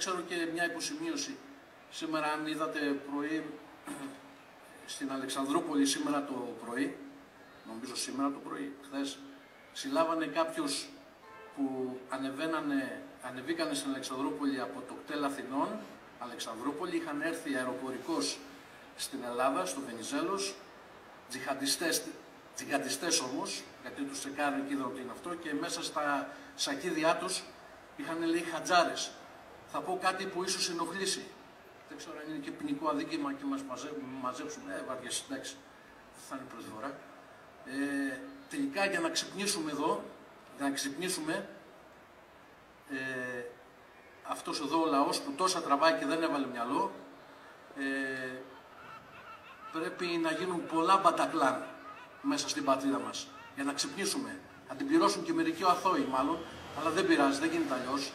ξέρω και μια υποσημείωση. Σήμερα, αν είδατε πρωί, στην Αλεξανδρούπολη σήμερα το πρωί, νομίζω σήμερα το πρωί, χθες, συλλάβανε κάποιους που ανεβήκανε στην Αλεξανδρούπολη από το κτέλ Αθηνών, Αλεξανδρούπολη, είχαν έρθει αεροπορικός στην Ελλάδα, στο Βενιζέλος, τζιχαντιστές όμως, γιατί τους τσεκάρουν και είδαν ότι είναι αυτό, και μέσα στα σακίδια τους είχαν, λέει, χατζάρες. Θα πω κάτι που ίσως ενοχλήσει. Δεν ξέρω αν είναι και ποινικό αδίκημα και μας μαζέψουν. Βαριές, εντάξει, θα είναι πρώτη φορά. Τελικά, για να ξυπνήσουμε εδώ, αυτός εδώ ο λαός που τόσα τραβάει και δεν έβαλε μυαλό, πρέπει να γίνουν πολλά μπατακλάν μέσα στην πατρίδα μας για να ξυπνήσουμε. Θα την πληρώσουν και μερικοί αθώοι μάλλον, αλλά δεν πειράζει, δεν γίνεται αλλιώς.